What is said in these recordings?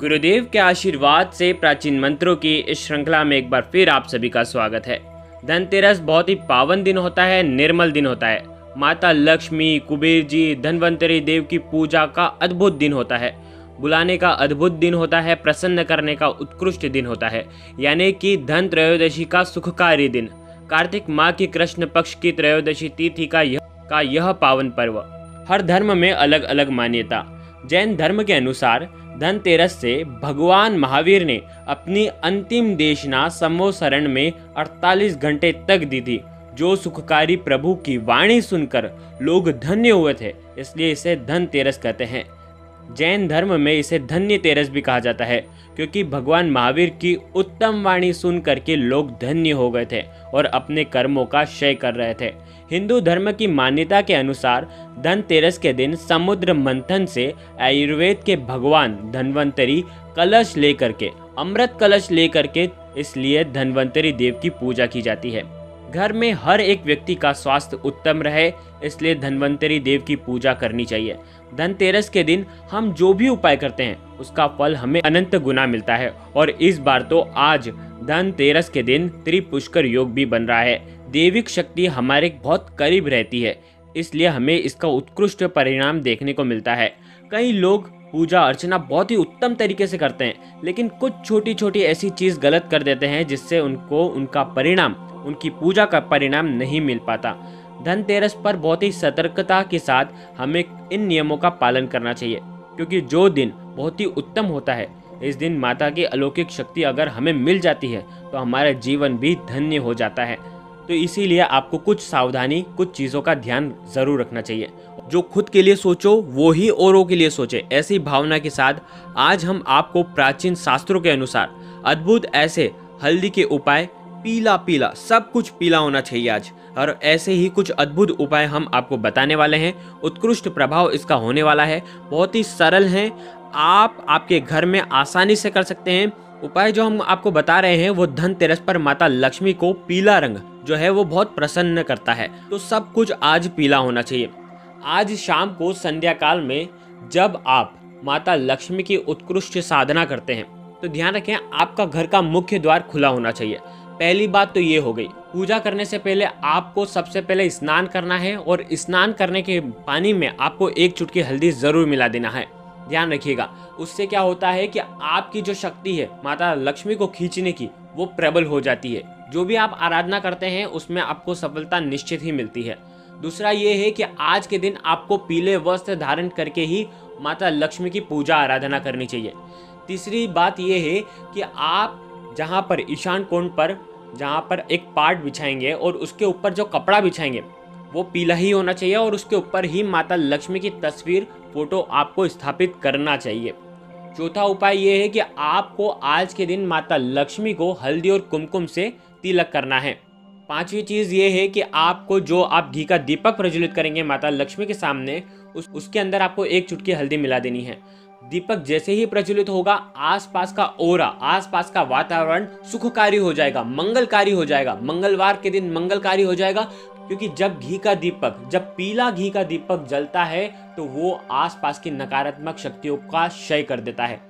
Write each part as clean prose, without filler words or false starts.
गुरुदेव के आशीर्वाद से प्राचीन मंत्रों की इस श्रृंखला में एक बार फिर आप सभी का स्वागत है। धनतेरस बहुत ही पावन दिन होता है, निर्मल दिन होता है। माता लक्ष्मी, कुबेर जी, धन्वंतरी देव की पूजा का अद्भुत दिन होता है। बुलाने का अद्भुत दिन होता है, प्रसन्न करने का उत्कृष्ट दिन होता है, यानी कि धन त्रयोदशी का सुखकारी दिन। कार्तिक माह की कृष्ण पक्ष की त्रयोदशी तिथि का यह पावन पर्व। हर धर्म में अलग अलग मान्यता। जैन धर्म के अनुसार धनतेरस से भगवान महावीर ने अपनी अंतिम देशना संवत्सरण में 48 घंटे तक दी थी। जो सुखकारी प्रभु की वाणी सुनकर लोग धन्य हुए थे, इसलिए इसे धनतेरस कहते हैं। जैन धर्म में इसे धन्य तेरस भी कहा जाता है, क्योंकि भगवान महावीर की उत्तम वाणी सुन करके लोग धन्य हो गए थे और अपने कर्मों का क्षय कर रहे थे। हिंदू धर्म की मान्यता के अनुसार धनतेरस के दिन समुद्र मंथन से आयुर्वेद के भगवान धन्वंतरी कलश लेकर के, अमृत कलश लेकर के, इसलिए धन्वंतरी देव की पूजा की जाती है। घर में हर एक व्यक्ति का स्वास्थ्य उत्तम रहे, इसलिए धन्वंतरी देव की पूजा करनी चाहिए। धनतेरस के दिन हम जो भी उपाय करते हैं उसका फल हमें अनंत गुना मिलता है। और इस बार तो आज धनतेरस के दिन त्रिपुष्कर योग भी बन रहा है। दैविक शक्ति हमारे बहुत करीब रहती है, इसलिए हमें इसका उत्कृष्ट परिणाम देखने को मिलता है। कई लोग पूजा अर्चना बहुत ही उत्तम तरीके से करते हैं, लेकिन कुछ छोटी छोटी ऐसी चीज गलत कर देते हैं जिससे उनको उनका परिणाम, उनकी पूजा का परिणाम नहीं मिल पाता। धनतेरस पर बहुत ही सतर्कता के साथ हमें इन नियमों का पालन करना चाहिए, क्योंकि जो दिन बहुत ही उत्तम होता है, इस दिन माता की अलौकिक शक्ति अगर हमें मिल जाती है तो हमारा जीवन भी धन्य हो जाता है। तो इसीलिए आपको कुछ सावधानी, कुछ चीज़ों का ध्यान जरूर रखना चाहिए। जो खुद के लिए सोचो वो ही औरों के लिए सोचे, ऐसी भावना के साथ आज हम आपको प्राचीन शास्त्रों के अनुसार अद्भुत ऐसे हल्दी के उपाय, पीला पीला, सब कुछ पीला होना चाहिए आज, और ऐसे ही कुछ अद्भुत उपाय हम आपको बताने वाले हैं। उत्कृष्ट प्रभाव इसका होने वाला है, बहुत ही सरल हैं, आप आपके घर में आसानी से कर सकते हैं। उपाय जो हम आपको बता रहे हैं वो धनतेरस पर माता लक्ष्मी को पीला रंग जो है वो बहुत प्रसन्न करता है, तो सब कुछ आज पीला होना चाहिए। आज शाम को संध्या काल में जब आप माता लक्ष्मी की उत्कृष्ट साधना करते हैं तो ध्यान रखें आपका घर का मुख्य द्वार खुला होना चाहिए। पहली बात तो ये हो गई। पूजा करने से पहले आपको सबसे पहले स्नान करना है, और स्नान करने के पानी में आपको एक चुटकी हल्दी जरूर मिला देना है। ध्यान रखिएगा, उससे क्या होता है कि आपकी जो शक्ति है माता लक्ष्मी को खींचने की, वो प्रबल हो जाती है। जो भी आप आराधना करते हैं उसमें आपको सफलता निश्चित ही मिलती है। दूसरा ये है कि आज के दिन आपको पीले वस्त्र धारण करके ही माता लक्ष्मी की पूजा आराधना करनी चाहिए। तीसरी बात ये है कि आप जहाँ पर ईशान कोण पर जहाँ पर एक पाट बिछाएंगे और उसके ऊपर जो कपड़ा बिछाएंगे वो पीला ही होना चाहिए, और उसके ऊपर ही माता लक्ष्मी की तस्वीर, फोटो आपको स्थापित करना चाहिए। चौथा उपाय ये है कि आपको आज के दिन माता लक्ष्मी को हल्दी और कुमकुम से तिलक करना है। पांचवी चीज ये है कि आपको जो आप घी का दीपक प्रज्वलित करेंगे माता लक्ष्मी के सामने, उसके अंदर आपको एक चुटकी हल्दी मिला देनी है। दीपक जैसे ही प्रज्वलित होगा, आसपास का ओरा, आसपास का वातावरण सुखकारी हो जाएगा, मंगलकारी हो जाएगा। मंगलवार के दिन मंगलकारी हो जाएगा, क्योंकि जब पीला घी का दीपक जलता है तो वो आसपास की नकारात्मक शक्तियों का क्षय कर देता है।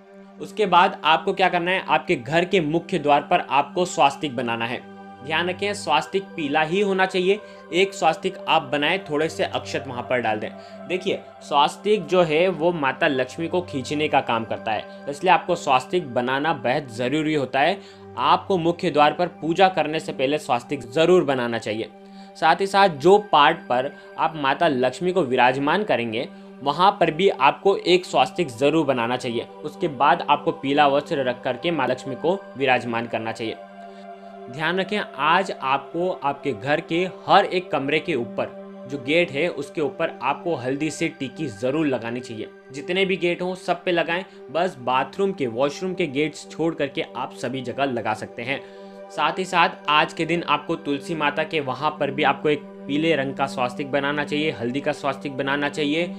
उसके बाद आपको क्या करना है, आपके घर के मुख्य द्वार पर आपको स्वास्तिक बनाना है। ध्यान रखें स्वास्तिक पीला ही होना चाहिए। एक स्वास्तिक आप बनाएं, थोड़े से अक्षत वहां पर डाल दें। देखिए स्वास्तिक जो है वो माता लक्ष्मी को खींचने का काम करता है, इसलिए आपको स्वास्तिक बनाना बेहद जरूरी होता है। आपको मुख्य द्वार पर पूजा करने से पहले स्वास्तिक जरूर बनाना चाहिए। साथ ही साथ जो पार्ट पर आप माता लक्ष्मी को विराजमान करेंगे वहां पर भी आपको एक स्वास्तिक जरूर बनाना चाहिए। उसके बाद आपको पीला वस्त्र रख करके माता लक्ष्मी को विराजमान करना चाहिए। ध्यान रखें आज आपको आपके घर के हर एक कमरे के ऊपर जो गेट है उसके ऊपर आपको हल्दी से टिक्की जरूर लगानी चाहिए। जितने भी गेट हों सब पे लगाएं, बस बाथरूम के, वॉशरूम के गेट्स छोड़ करके आप सभी जगह लगा सकते हैं। साथ ही साथ आज के दिन आपको तुलसी माता के वहां पर भी आपको एक पीले रंग का स्वास्तिक बनाना चाहिए, हल्दी का स्वास्तिक बनाना चाहिए।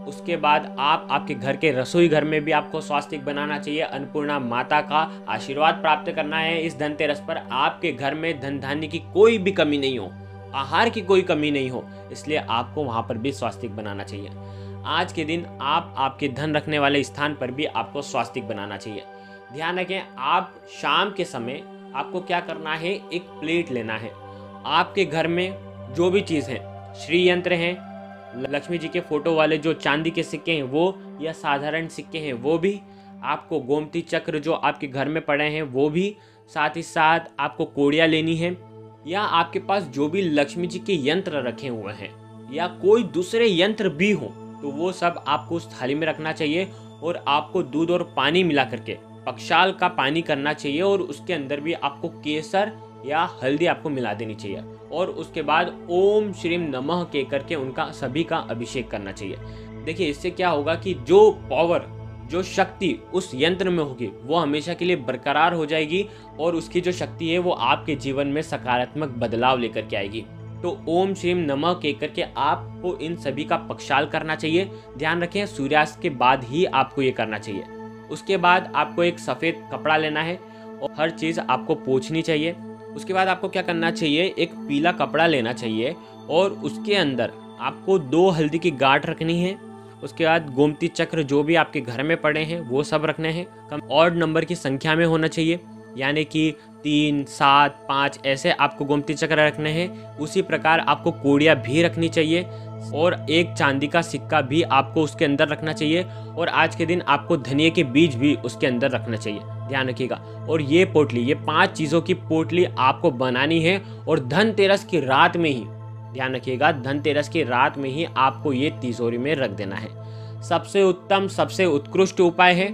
उसके बाद आप आपके घर के रसोई घर में भी आपको स्वास्तिक बनाना चाहिए। अन्नपूर्णा माता का आशीर्वाद प्राप्त करना है इस धनतेरस पर। आपके घर में धन धान्य की कोई भी कमी नहीं हो, आहार की कोई कमी नहीं हो, इसलिए आपको वहां पर भी स्वास्तिक बनाना चाहिए। आज के दिन आप आपके धन रखने वाले स्थान पर भी आपको स्वास्तिक बनाना चाहिए। ध्यान रखें, आप शाम के समय आपको क्या करना है, एक प्लेट लेना है। आपके घर में जो भी चीज़ है, श्री यंत्र हैं, लक्ष्मी जी के फोटो वाले जो चांदी के सिक्के हैं वो, या साधारण सिक्के हैं वो भी, आपको गोमती चक्र जो आपके घर में पड़े हैं वो भी, साथ ही साथ आपको कोड़ियाँ लेनी है, या आपके पास जो भी लक्ष्मी जी के यंत्र रखे हुए हैं या कोई दूसरे यंत्र भी हो तो वो सब आपको उस थाली में रखना चाहिए। और आपको दूध और पानी मिला करके पक्षाल का पानी करना चाहिए, और उसके अंदर भी आपको केसर या हल्दी आपको मिला देनी चाहिए। और उसके बाद ओम श्रीम नमः कह करके उनका सभी का अभिषेक करना चाहिए। देखिए, इससे क्या होगा कि जो पावर, जो शक्ति उस यंत्र में होगी वो हमेशा के लिए बरकरार हो जाएगी, और उसकी जो शक्ति है वो आपके जीवन में सकारात्मक बदलाव लेकर के आएगी। तो ओम श्रीम नमः कह करके आपको इन सभी का पक्षाल करना चाहिए। ध्यान रखें, सूर्यास्त के बाद ही आपको ये करना चाहिए। उसके बाद आपको एक सफ़ेद कपड़ा लेना है और हर चीज़ आपको पोंछनी चाहिए। उसके बाद आपको क्या करना चाहिए, एक पीला कपड़ा लेना चाहिए और उसके अंदर आपको 2 हल्दी की गांठ रखनी है। उसके बाद गोमती चक्र जो भी आपके घर में पड़े हैं वो सब रखने हैं। कम ऑड नंबर की संख्या में होना चाहिए, यानी कि 3, 7, 5 ऐसे आपको गोमती चक्र रखने हैं। उसी प्रकार आपको कोड़ियाँ भी रखनी चाहिए और एक चांदी का सिक्का भी आपको उसके अंदर रखना चाहिए। और आज के दिन आपको धनिया के बीज भी उसके अंदर रखना चाहिए, ध्यान रखिएगा। और ये पोटली, ये 5 चीज़ों की पोटली आपको बनानी है और धनतेरस की रात में ही, ध्यान रखिएगा, धनतेरस की रात में ही आपको ये तिजोरी में रख देना है। सबसे उत्तम, सबसे उत्कृष्ट उपाय है,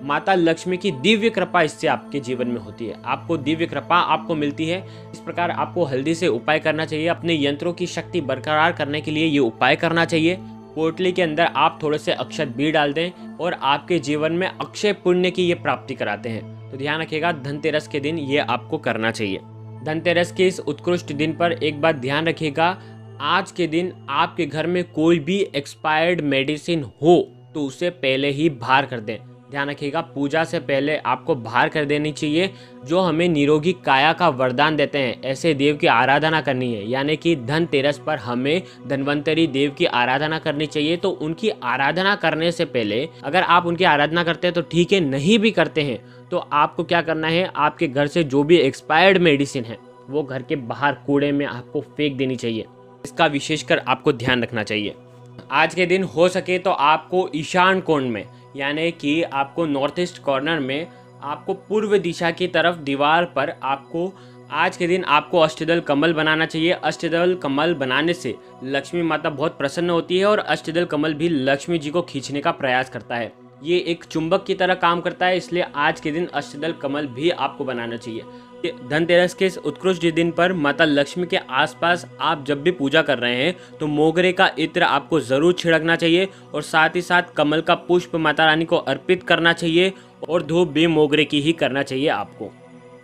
माता लक्ष्मी की दिव्य कृपा इससे आपके जीवन में होती है। आपको दिव्य कृपा आपको मिलती है। इस प्रकार आपको हल्दी से उपाय करना चाहिए। अपने यंत्रों की शक्ति बरकरार करने के लिए ये उपाय करना चाहिए। पोटली के अंदर आप थोड़े से अक्षत भी डाल दें और आपके जीवन में अक्षय पुण्य की ये प्राप्ति कराते हैं। तो ध्यान रखिएगा, धनतेरस के दिन ये आपको करना चाहिए। धनतेरस के इस उत्कृष्ट दिन पर एक बात ध्यान रखिएगा, आज के दिन आपके घर में कोई भी एक्सपायर्ड मेडिसिन हो तो उसे पहले ही बाहर कर दें। ध्यान रखिएगा, पूजा से पहले आपको बाहर कर देनी चाहिए। जो हमें निरोगी काया का वरदान देते हैं, ऐसे देव की आराधना करनी है। यानी कि धनतेरस पर हमें धन्वंतरी देव की आराधना करनी चाहिए। तो उनकी आराधना करने से पहले, अगर आप उनकी आराधना करते हैं तो ठीक है, नहीं भी करते हैं तो आपको क्या करना है, आपके घर से जो भी एक्सपायर्ड मेडिसिन है वो घर के बाहर कूड़े में आपको फेंक देनी चाहिए। इसका विशेषकर आपको ध्यान रखना चाहिए। आज के दिन हो सके तो आपको ईशान कोण में, यानी कि आपको नॉर्थ ईस्ट कॉर्नर में, आपको पूर्व दिशा की तरफ दीवार पर आपको आज के दिन आपको अष्टदल कमल बनाना चाहिए। अष्टदल कमल बनाने से लक्ष्मी माता बहुत प्रसन्न होती है और अष्टदल कमल भी लक्ष्मी जी को खींचने का प्रयास करता है। ये एक चुंबक की तरह काम करता है, इसलिए आज के दिन अष्टदल कमल भी आपको बनाना चाहिए। धनतेरस के इस उत्कृष्ट दिन पर माता लक्ष्मी के आसपास आप जब भी पूजा कर रहे हैं तो मोगरे का इत्र आपको जरूर छिड़कना चाहिए और साथ ही साथ कमल का पुष्प माता रानी को अर्पित करना चाहिए और धूप भी मोगरे की ही करना चाहिए आपको।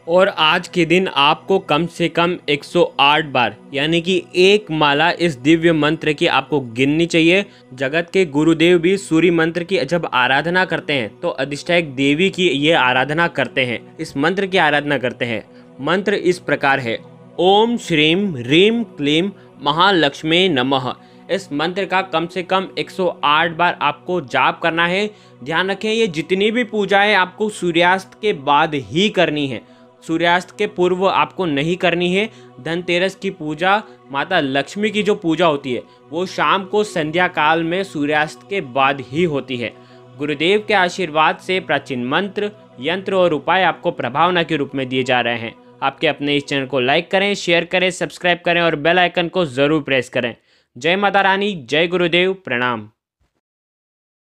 और आज के दिन आपको कम से कम 108 बार, यानी कि 1 माला इस दिव्य मंत्र की आपको गिननी चाहिए। जगत के गुरुदेव भी सूर्य मंत्र की जब आराधना करते हैं तो अधिष्ठायक देवी की ये आराधना करते हैं, इस मंत्र की आराधना करते हैं। मंत्र इस प्रकार है, ओम श्रीम ह्रीम क्लीम महालक्ष्मी नमः। इस मंत्र का कम से कम 108 बार आपको जाप करना है। ध्यान रखें, ये जितनी भी पूजाएं आपको सूर्यास्त के बाद ही करनी है, सूर्यास्त के पूर्व आपको नहीं करनी है। धनतेरस की पूजा, माता लक्ष्मी की जो पूजा होती है वो शाम को संध्या काल में सूर्यास्त के बाद ही होती है। गुरुदेव के आशीर्वाद से प्राचीन मंत्र, यंत्र और उपाय आपको प्रभावना के रूप में दिए जा रहे हैं। आपके अपने इस चैनल को लाइक करें, शेयर करें, सब्सक्राइब करें और बेल आइकन को जरूर प्रेस करें। जय माता रानी, जय गुरुदेव, प्रणाम।